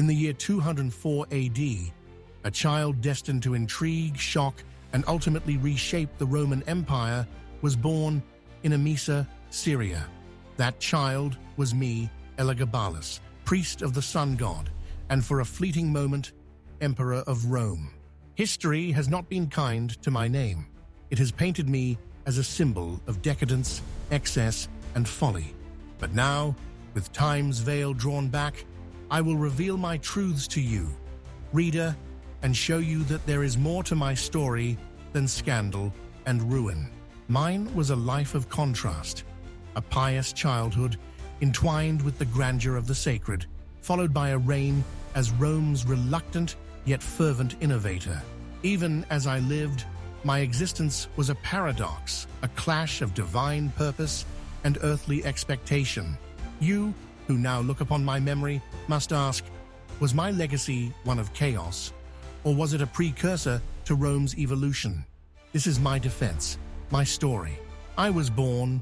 In the year 204 AD, a child destined to intrigue, shock, and ultimately reshape the Roman Empire was born in Emesa, Syria. That child was me, Elagabalus, priest of the sun god, and for a fleeting moment, emperor of Rome. History has not been kind to my name. It has painted me as a symbol of decadence, excess, and folly. But now, with time's veil drawn back, I will reveal my truths to you, reader, and show you that there is more to my story than scandal and ruin. Mine was a life of contrast, a pious childhood entwined with the grandeur of the sacred, followed by a reign as Rome's reluctant yet fervent innovator. Even as I lived, my existence was a paradox, a clash of divine purpose and earthly expectation. You, who now look upon my memory, must ask, was my legacy one of chaos, or was it a precursor to Rome's evolution? This is my defense, my story. I was born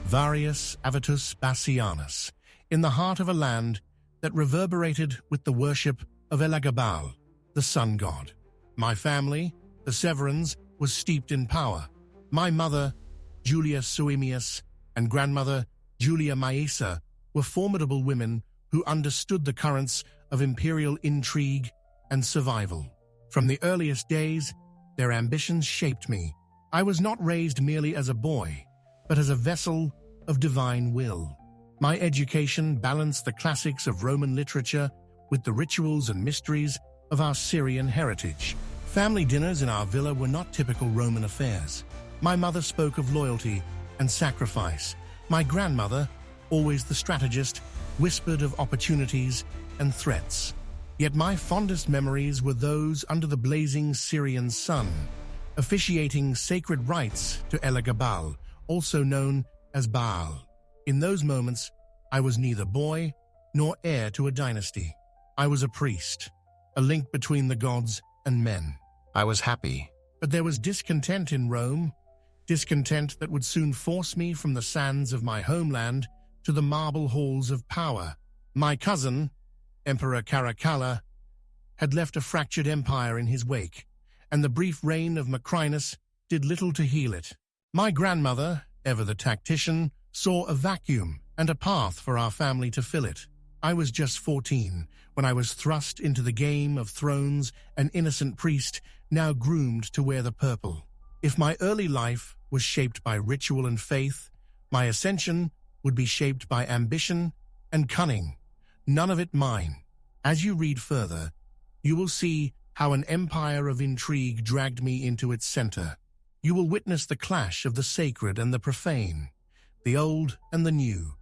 Varius Avitus Bassianus, in the heart of a land that reverberated with the worship of Elagabal, the sun god. My family, the Severans, was steeped in power. My mother, Julia Suemius, and grandmother, Julia Maesa, were formidable women who understood the currents of imperial intrigue and survival. From the earliest days, their ambitions shaped me. I was not raised merely as a boy, but as a vessel of divine will. My education balanced the classics of Roman literature with the rituals and mysteries of our Syrian heritage. Family dinners in our villa were not typical Roman affairs. My mother spoke of loyalty and sacrifice. My grandmother, always the strategist, whispered of opportunities and threats. Yet my fondest memories were those under the blazing Syrian sun, officiating sacred rites to Elagabal, also known as Baal. In those moments, I was neither boy nor heir to a dynasty. I was a priest, a link between the gods and men. I was happy. But there was discontent in Rome, discontent that would soon force me from the sands of my homeland to the marble halls of power. My cousin, Emperor Caracalla, had left a fractured empire in his wake, and the brief reign of Macrinus did little to heal it. My grandmother, ever the tactician, saw a vacuum and a path for our family to fill it. I was just 14 when I was thrust into the Game of Thrones, an innocent priest now groomed to wear the purple. If my early life was shaped by ritual and faith, my ascension would be shaped by ambition and cunning, none of it mine. As you read further, you will see how an empire of intrigue dragged me into its center. You will witness the clash of the sacred and the profane, the old and the new,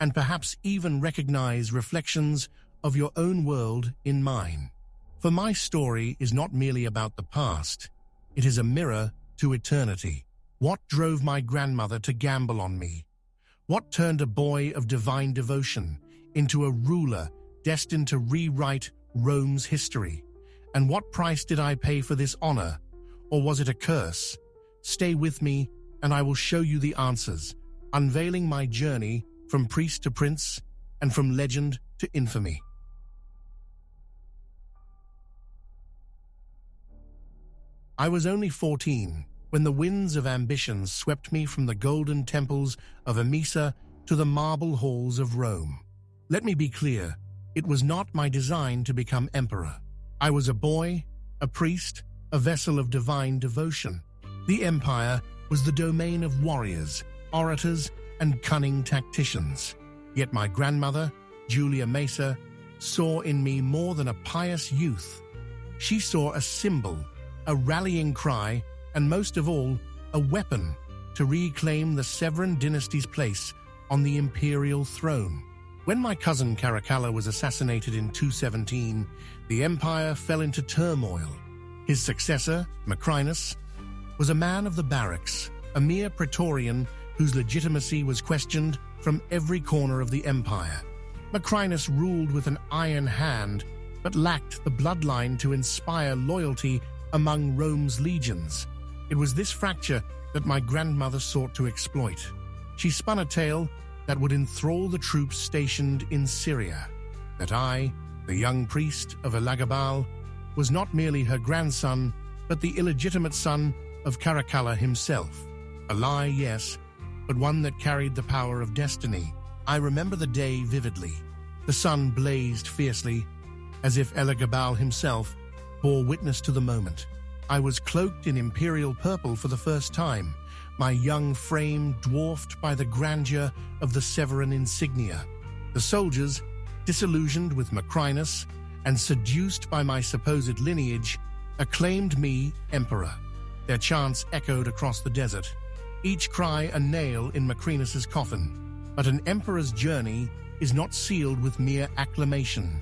and perhaps even recognize reflections of your own world in mine. For my story is not merely about the past, it is a mirror to eternity. What drove my grandmother to gamble on me? What turned a boy of divine devotion into a ruler destined to rewrite Rome's history? And what price did I pay for this honor? Or was it a curse? Stay with me, and I will show you the answers, unveiling my journey from priest to prince and from legend to infamy. I was only 14 when the winds of ambition swept me from the golden temples of Emesa to the marble halls of Rome. Let me be clear, it was not my design to become emperor. I was a boy, a priest, a vessel of divine devotion. The empire was the domain of warriors, orators, and cunning tacticians. Yet my grandmother, Julia Maesa, saw in me more than a pious youth. She saw a symbol, a rallying cry, and most of all, a weapon to reclaim the Severan dynasty's place on the imperial throne. When my cousin Caracalla was assassinated in 217, the empire fell into turmoil. His successor, Macrinus, was a man of the barracks, a mere praetorian whose legitimacy was questioned from every corner of the empire. Macrinus ruled with an iron hand, but lacked the bloodline to inspire loyalty among Rome's legions. It was this fracture that my grandmother sought to exploit. She spun a tale that would enthrall the troops stationed in Syria, that I, The young priest of Elagabal was not merely her grandson, but the illegitimate son of Caracalla himself. A lie, yes, but one that carried the power of destiny. I remember the day vividly. The sun blazed fiercely, as if Elagabal himself bore witness to the moment. I was cloaked in imperial purple for the first time, my young frame dwarfed by the grandeur of the Severan insignia. The soldiers, disillusioned with Macrinus and seduced by my supposed lineage, acclaimed me emperor. Their chants echoed across the desert, each cry a nail in Macrinus's coffin. But an emperor's journey is not sealed with mere acclamation.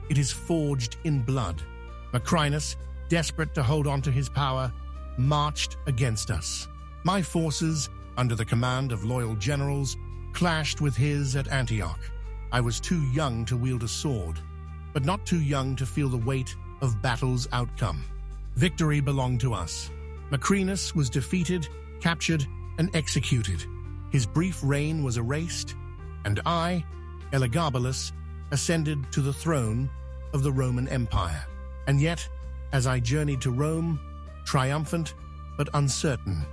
It is forged in blood. Macrinus, desperate to hold on to his power, marched against us. My forces, under the command of loyal generals, clashed with his at Antioch. I was too young to wield a sword, but not too young to feel the weight of battle's outcome. Victory belonged to us. Macrinus was defeated, captured, and executed. His brief reign was erased, and I, Elagabalus, ascended to the throne of the Roman Empire. And yet, as I journeyed to Rome, triumphant but uncertain,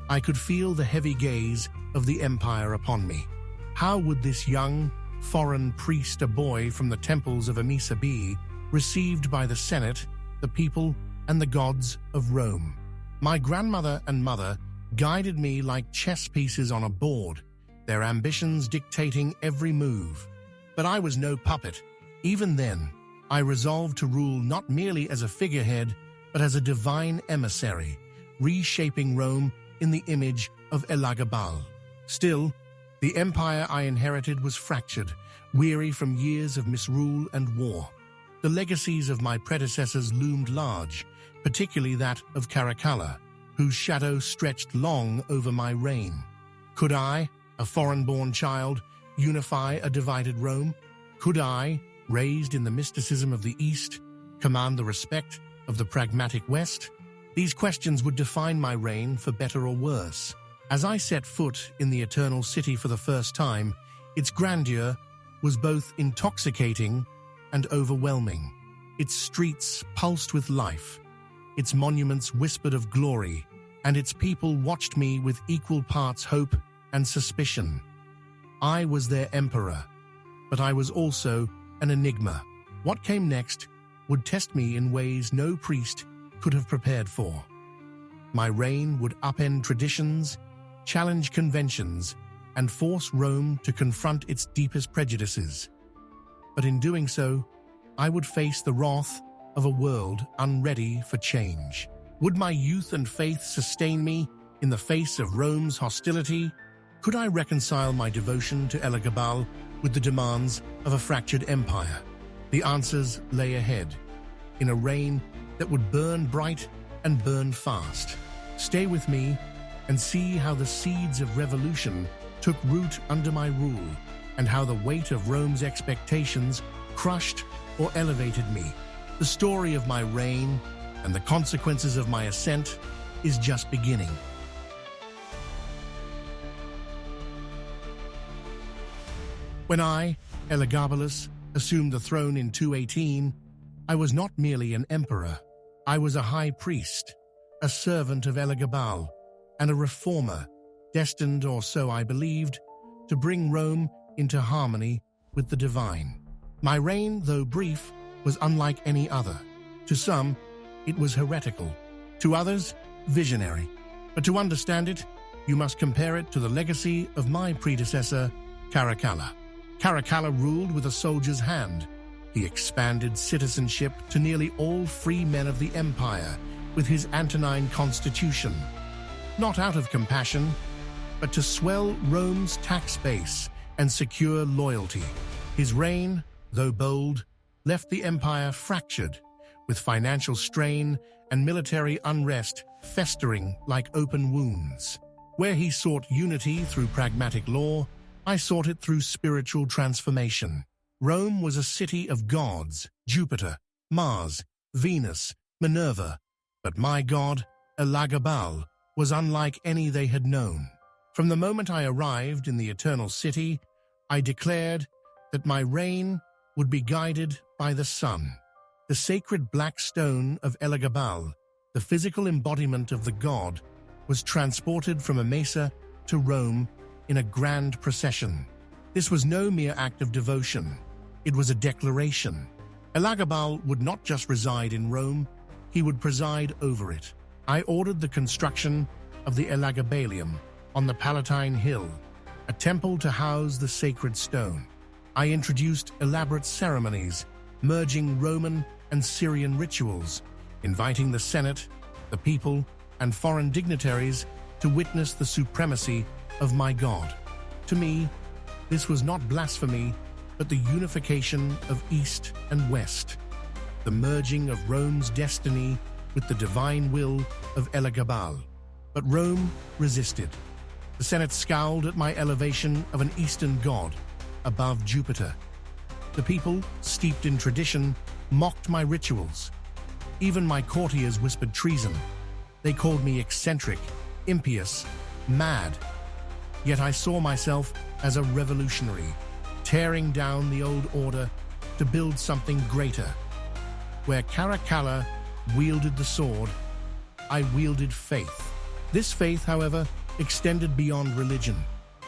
I could feel the heavy gaze of the empire upon me. How would this young, foreign priest, a boy from the temples of Emesa, be received by the Senate, the people, and the gods of Rome? My grandmother and mother guided me like chess pieces on a board, their ambitions dictating every move. But I was no puppet. Even then, I resolved to rule not merely as a figurehead, but as a divine emissary, reshaping Rome in the image of Elagabal. Still, the empire I inherited was fractured, weary from years of misrule and war. The legacies of my predecessors loomed large, particularly that of Caracalla, whose shadow stretched long over my reign. Could I, a foreign-born child, unify a divided Rome? Could I, raised in the mysticism of the East, command the respect of the pragmatic West? These questions would define my reign for better or worse. As I set foot in the Eternal City for the first time, its grandeur was both intoxicating and overwhelming. Its streets pulsed with life, its monuments whispered of glory, and its people watched me with equal parts hope and suspicion. I was their emperor, but I was also an enigma. What came next would test me in ways no priest could have prepared for. My reign would upend traditions, challenge conventions, and force Rome to confront its deepest prejudices. But in doing so, I would face the wrath of a world unready for change. Would my youth and faith sustain me in the face of Rome's hostility? Could I reconcile my devotion to Elagabal with the demands of a fractured empire? The answers lay ahead, in a reign that would burn bright and burn fast. Stay with me and see how the seeds of revolution took root under my rule, and how the weight of Rome's expectations crushed or elevated me. The story of my reign and the consequences of my ascent is just beginning. When I, Elagabalus, assumed the throne in 218, I was not merely an emperor. I was a high priest, a servant of Elagabal, and a reformer, destined, or so I believed, to bring Rome into harmony with the divine. My reign, though brief, was unlike any other. To some, it was heretical. To others, visionary. But to understand it, you must compare it to the legacy of my predecessor, Caracalla. Caracalla ruled with a soldier's hand. He expanded citizenship to nearly all free men of the empire with his Antonine constitution, not out of compassion, but to swell Rome's tax base and secure loyalty. His reign, though bold, left the empire fractured, with financial strain and military unrest festering like open wounds. Where he sought unity through pragmatic law, I sought it through spiritual transformation. Rome was a city of gods, Jupiter, Mars, Venus, Minerva, but my god, Elagabal, was unlike any they had known. From the moment I arrived in the Eternal City, I declared that my reign would be guided by the sun. The sacred black stone of Elagabal, the physical embodiment of the god, was transported from Emesa to Rome in a grand procession. This was no mere act of devotion. It was a declaration. Elagabal would not just reside in Rome, he would preside over it. I ordered the construction of the Elagabalium on the Palatine Hill, a temple to house the sacred stone. I introduced elaborate ceremonies, merging Roman and Syrian rituals, inviting the Senate, the people, and foreign dignitaries to witness the supremacy of my God. To me, this was not blasphemy, but the unification of East and West, the merging of Rome's destiny with the divine will of Elagabal. But Rome resisted. The Senate scowled at my elevation of an Eastern god above Jupiter. The people, steeped in tradition, mocked my rituals. Even my courtiers whispered treason. They called me eccentric, impious, mad. Yet I saw myself as a revolutionary, tearing down the old order to build something greater. Where Caracalla wielded the sword, I wielded faith. This faith, however, extended beyond religion.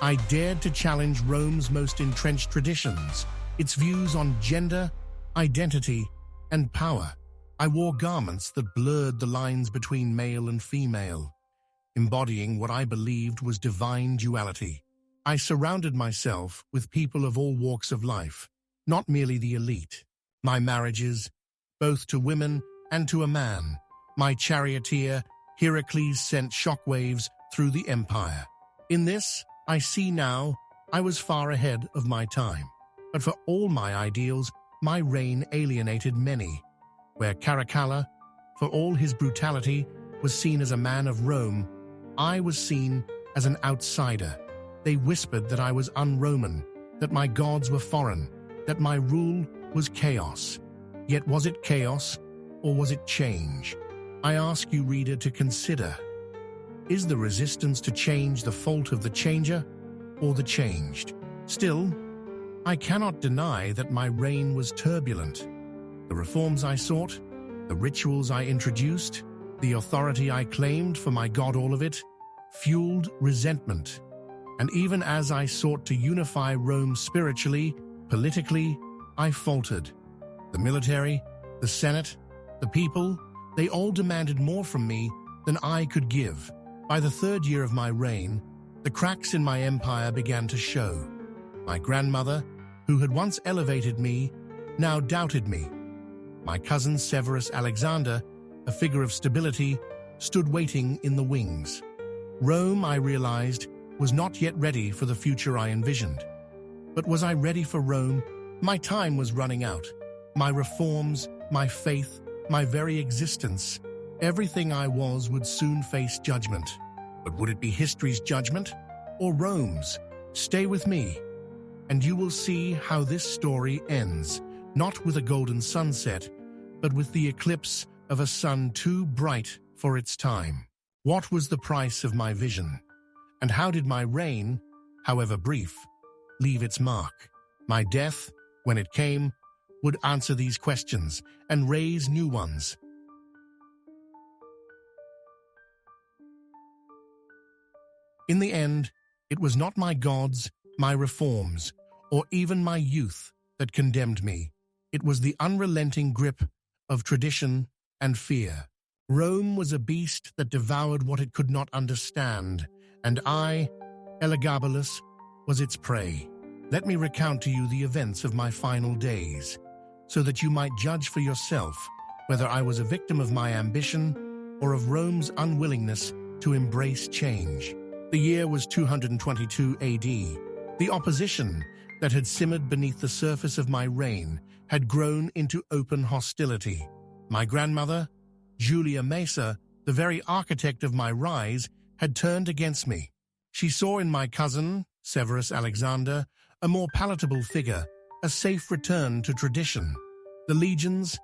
I dared to challenge Rome's most entrenched traditions, its views on gender, identity, and power. I wore garments that blurred the lines between male and female, embodying what I believed was divine duality. I surrounded myself with people of all walks of life, not merely the elite. My marriages, both to women and to a man, my charioteer, Heracles, sent shockwaves through the empire. In this, I see now, I was far ahead of my time. But for all my ideals, my reign alienated many. Where Caracalla, for all his brutality, was seen as a man of Rome, I was seen as an outsider. They whispered that I was un-Roman, that my gods were foreign, that my rule was chaos. Yet was it chaos, or was it change? I ask you, reader, to consider. Is the resistance to change the fault of the changer, or the changed? Still, I cannot deny that my reign was turbulent. The reforms I sought, the rituals I introduced, the authority I claimed for my God, all of it, fueled resentment. And even as I sought to unify Rome spiritually, politically, I faltered. The military, the Senate, the people, they all demanded more from me than I could give. By the third year of my reign, the cracks in my empire began to show. My grandmother, who had once elevated me, now doubted me. My cousin Severus Alexander, a figure of stability, stood waiting in the wings. Rome, I realized, was not yet ready for the future I envisioned. But was I ready for Rome? My time was running out. My reforms, my faith, my very existence, everything I was would soon face judgment. But would it be history's judgment or Rome's? Stay with me, and you will see how this story ends, not with a golden sunset, but with the eclipse of a sun too bright for its time. What was the price of my vision? And how did my reign, however brief, leave its mark? My death, when it came, would answer these questions and raise new ones. In the end, it was not my gods, my reforms, or even my youth that condemned me. It was the unrelenting grip of tradition and fear. Rome was a beast that devoured what it could not understand, and I, Elagabalus, was its prey. Let me recount to you the events of my final days, so that you might judge for yourself whether I was a victim of my ambition or of Rome's unwillingness to embrace change. The year was 222 AD. The opposition that had simmered beneath the surface of my reign had grown into open hostility. My grandmother, Julia Mesa, the very architect of my rise, had turned against me. She saw in my cousin, Severus Alexander, a more palatable figure, a safe return to tradition. The legions,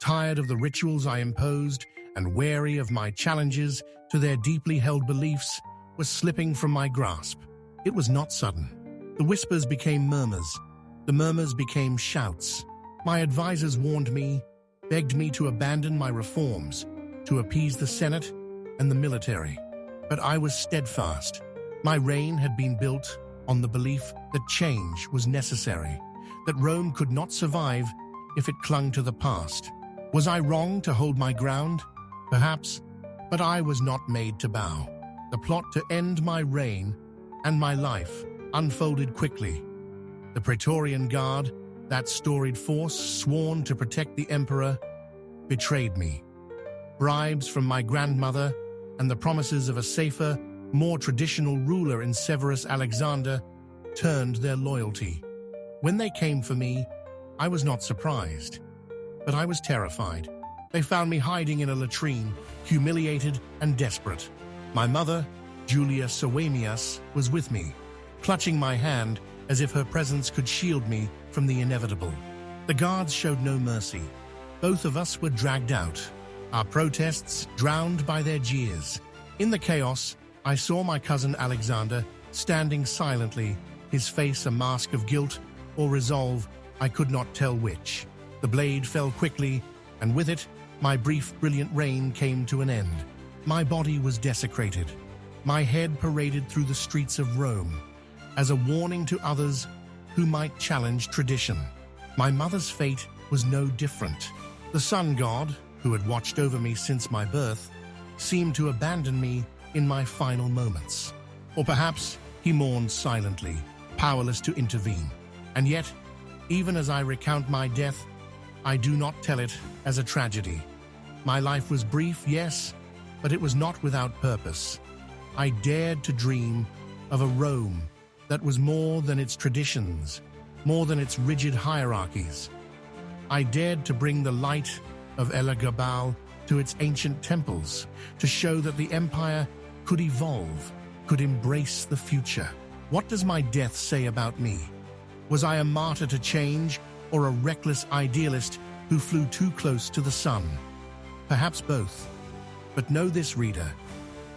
tired of the rituals I imposed and wary of my challenges to their deeply held beliefs, were slipping from my grasp. It was not sudden. The whispers became murmurs. The murmurs became shouts. My advisors warned me, begged me to abandon my reforms, to appease the Senate and the military. But I was steadfast. My reign had been built on the belief that change was necessary, that Rome could not survive if it clung to the past. Was I wrong to hold my ground? Perhaps, but I was not made to bow. The plot to end my reign and my life unfolded quickly. The Praetorian Guard, that storied force sworn to protect the emperor, betrayed me. Bribes from my grandmother and the promises of a safer, more traditional ruler in Severus Alexander turned their loyalty. When they came for me, I was not surprised, but I was terrified. They found me hiding in a latrine, humiliated and desperate. My mother, Julia Sawamias, was with me, clutching my hand as if her presence could shield me from the inevitable. The guards showed no mercy. Both of us were dragged out, our protests drowned by their jeers. In the chaos, I saw my cousin Alexander standing silently, his face a mask of guilt or resolve, I could not tell which. The blade fell quickly, and with it, my brief, brilliant reign came to an end. My body was desecrated. My head paraded through the streets of Rome, as a warning to others who might challenge tradition. My mother's fate was no different. The sun god, who had watched over me since my birth, seemed to abandon me in my final moments. Or perhaps he mourned silently, powerless to intervene. And yet, even as I recount my death, I do not tell it as a tragedy. My life was brief, yes, but it was not without purpose. I dared to dream of a Rome that was more than its traditions, more than its rigid hierarchies. I dared to bring the light of Elagabal to its ancient temples, to show that the empire could evolve, could embrace the future. What does my death say about me? Was I a martyr to change, or a reckless idealist who flew too close to the sun? Perhaps both. But know this, reader,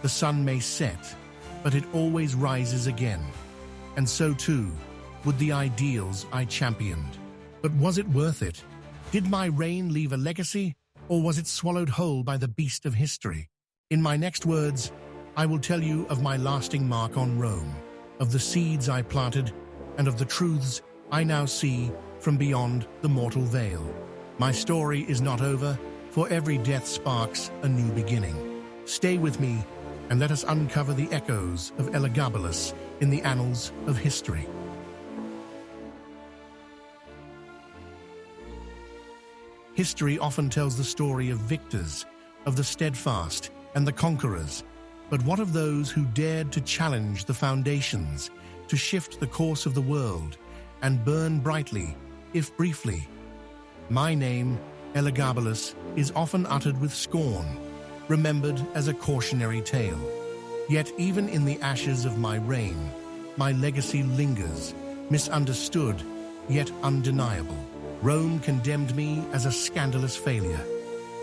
the sun may set, but it always rises again. And so too would the ideals I championed. But was it worth it? Did my reign leave a legacy, or was it swallowed whole by the beast of history? In my next words, I will tell you of my lasting mark on Rome, of the seeds I planted, and of the truths I now see from beyond the mortal veil. My story is not over, for every death sparks a new beginning. Stay with me, and let us uncover the echoes of Elagabalus in the annals of history. History often tells the story of victors, of the steadfast and the conquerors. But what of those who dared to challenge the foundations, to shift the course of the world, and burn brightly, if briefly? My name, Elagabalus, is often uttered with scorn, remembered as a cautionary tale. Yet even in the ashes of my reign, my legacy lingers, misunderstood, yet undeniable. Rome condemned me as a scandalous failure,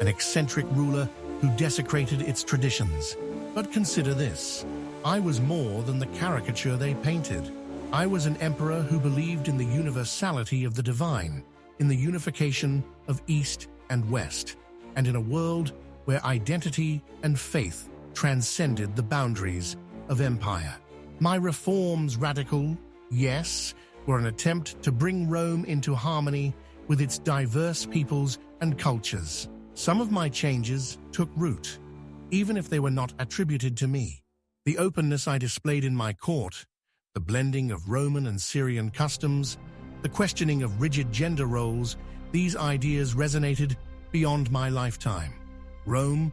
an eccentric ruler who desecrated its traditions. But consider this, I was more than the caricature they painted. I was an emperor who believed in the universality of the divine, in the unification of East and West, and in a world where identity and faith transcended the boundaries of empire. My reforms, radical, yes, were an attempt to bring Rome into harmony with its diverse peoples and cultures. Some of my changes took root, even if they were not attributed to me. The openness I displayed in my court, the blending of Roman and Syrian customs, the questioning of rigid gender roles, these ideas resonated beyond my lifetime. Rome,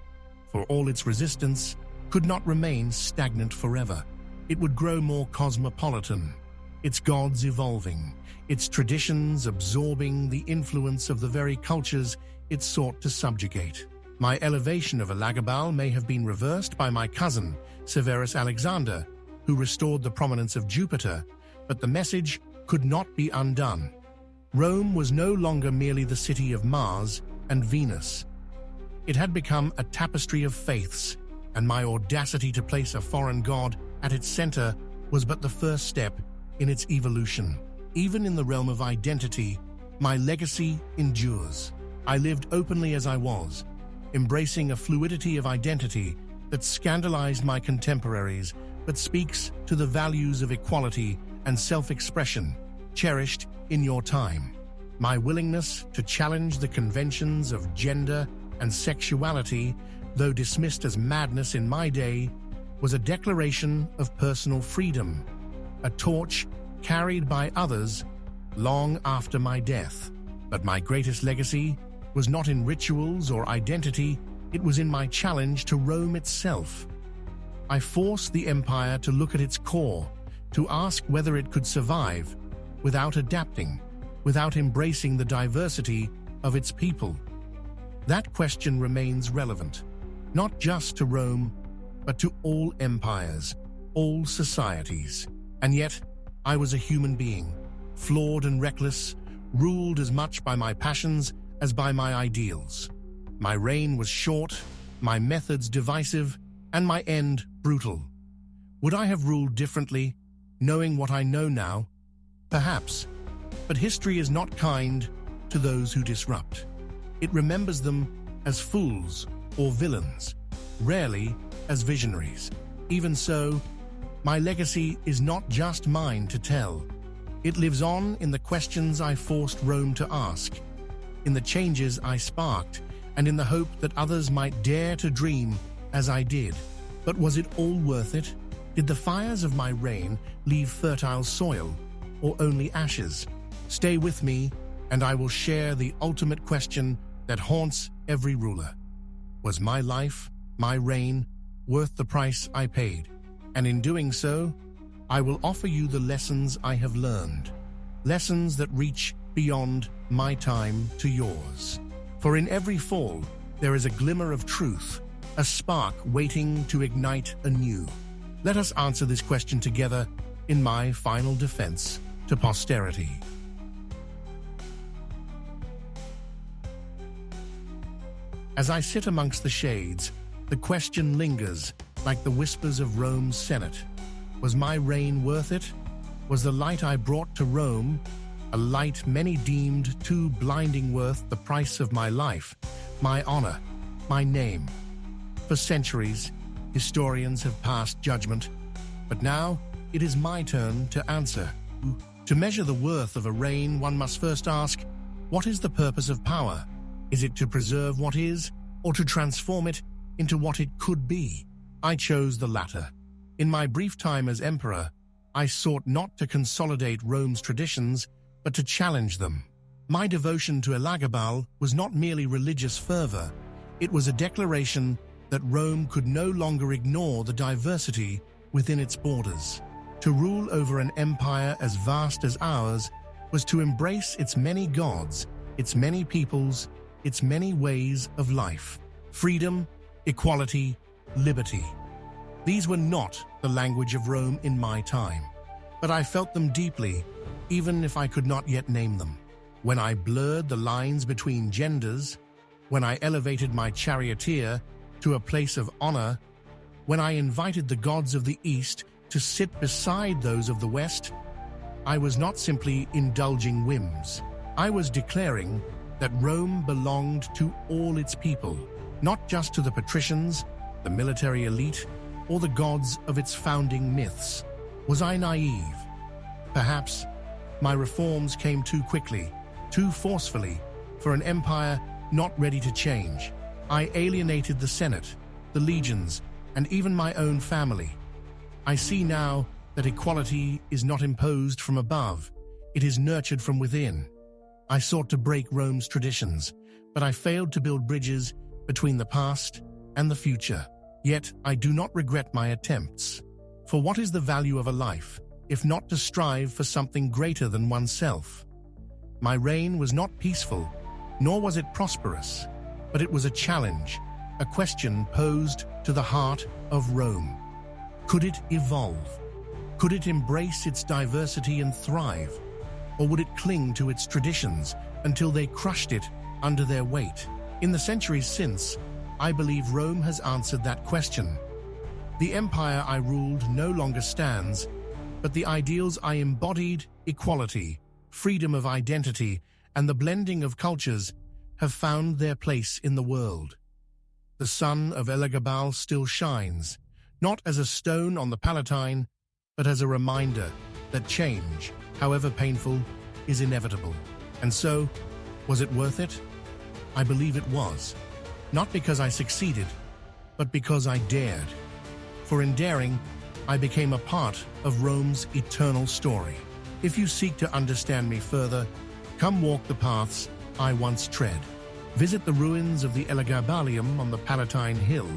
for all its resistance, could not remain stagnant forever. It would grow more cosmopolitan, its gods evolving, its traditions absorbing the influence of the very cultures it sought to subjugate. My elevation of Elagabal may have been reversed by my cousin, Severus Alexander, who restored the prominence of Jupiter, but the message could not be undone. Rome was no longer merely the city of Mars and Venus. It had become a tapestry of faiths, and my audacity to place a foreign god at its center was but the first step in its evolution. Even in the realm of identity, my legacy endures. I lived openly as I was, embracing a fluidity of identity that scandalized my contemporaries but speaks to the values of equality and self-expression cherished in your time. My willingness to challenge the conventions of gender and sexuality, though dismissed as madness in my day, was a declaration of personal freedom, a torch carried by others long after my death. But my greatest legacy was not in rituals or identity, it was in my challenge to Rome itself. I forced the empire to look at its core, to ask whether it could survive without adapting, without embracing the diversity of its people. That question remains relevant, not just to Rome, but to all empires, all societies. And yet, I was a human being, flawed and reckless, ruled as much by my passions as by my ideals. My reign was short, my methods divisive, and my end brutal. Would I have ruled differently, knowing what I know now? Perhaps, but history is not kind to those who disrupt. It remembers them as fools or villains, rarely as visionaries. Even so, my legacy is not just mine to tell. It lives on in the questions I forced Rome to ask, in the changes I sparked, and in the hope that others might dare to dream as I did. But was it all worth it? Did the fires of my reign leave fertile soil, or only ashes? Stay with me, and I will share the ultimate question that haunts every ruler. Was my life, my reign, worth the price I paid? And in doing so, I will offer you the lessons I have learned, lessons that reach beyond my time to yours. For in every fall, there is a glimmer of truth, a spark waiting to ignite anew. Let us answer this question together in my final defense to posterity. As I sit amongst the shades, the question lingers like the whispers of Rome's Senate. Was my reign worth it? Was the light I brought to Rome, a light many deemed too blinding, worth the price of my life, my honor, my name? For centuries, historians have passed judgment, but now it is my turn to answer. To measure the worth of a reign, one must first ask, what is the purpose of power? Is it to preserve what is, or to transform it into what it could be? I chose the latter. In my brief time as emperor, I sought not to consolidate Rome's traditions, but to challenge them. My devotion to Elagabal was not merely religious fervor, it was a declaration that Rome could no longer ignore the diversity within its borders. To rule over an empire as vast as ours was to embrace its many gods, its many peoples, its many ways of life. Freedom, equality, liberty. These were not the language of Rome in my time, but I felt them deeply, even if I could not yet name them. When I blurred the lines between genders, when I elevated my charioteer to a place of honor, when I invited the gods of the East to sit beside those of the West, I was not simply indulging whims. I was declaring that Rome belonged to all its people, not just to the patricians, the military elite, or the gods of its founding myths. Was I naive? Perhaps. My reforms came too quickly, too forcefully, for an empire not ready to change. I alienated the Senate, the legions, and even my own family. I see now that equality is not imposed from above, it is nurtured from within. I sought to break Rome's traditions, but I failed to build bridges between the past and the future. Yet I do not regret my attempts. For what is the value of a life, if not to strive for something greater than oneself? My reign was not peaceful, nor was it prosperous, but it was a challenge, a question posed to the heart of Rome. Could it evolve? Could it embrace its diversity and thrive? Or would it cling to its traditions until they crushed it under their weight? In the centuries since, I believe Rome has answered that question. The empire I ruled no longer stands, but the ideals I embodied, equality, freedom of identity, and the blending of cultures have found their place in the world. The sun of Elagabal still shines, not as a stone on the Palatine, but as a reminder that change, however painful, is inevitable. And so, was it worth it? I believe it was. Not because I succeeded, but because I dared. For in daring, I became a part of Rome's eternal story. If you seek to understand me further, come walk the paths I once tread. Visit the ruins of the Elagabalium on the Palatine Hill,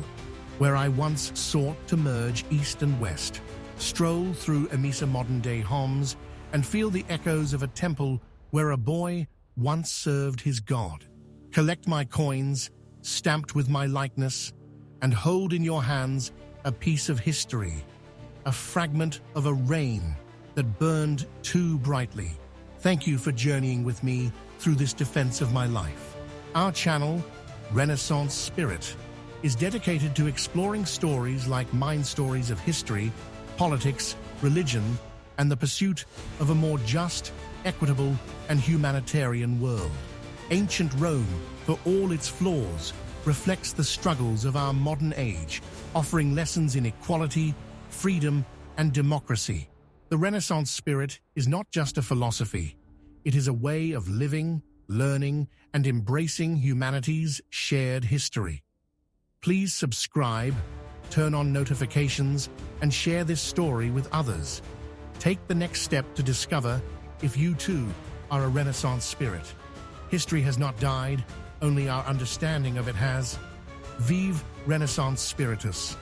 where I once sought to merge East and West. Stroll through Emesa modern-day Homs and feel the echoes of a temple where a boy once served his god. Collect my coins, stamped with my likeness, and hold in your hands a piece of history, a fragment of a reign that burned too brightly. Thank you for journeying with me through this defense of my life. Our channel, Renaissance Spirit, is dedicated to exploring stories like mine stories of history, politics, religion, and the pursuit of a more just, equitable, and humanitarian world. Ancient Rome, for all its flaws, reflects the struggles of our modern age, offering lessons in equality, freedom, and democracy. The Renaissance spirit is not just a philosophy. It is a way of living, learning, and embracing humanity's shared history. Please subscribe, turn on notifications, and share this story with others. Take the next step to discover if you too are a Renaissance spirit. History has not died, only our understanding of it has. Vive Renaissance Spiritus.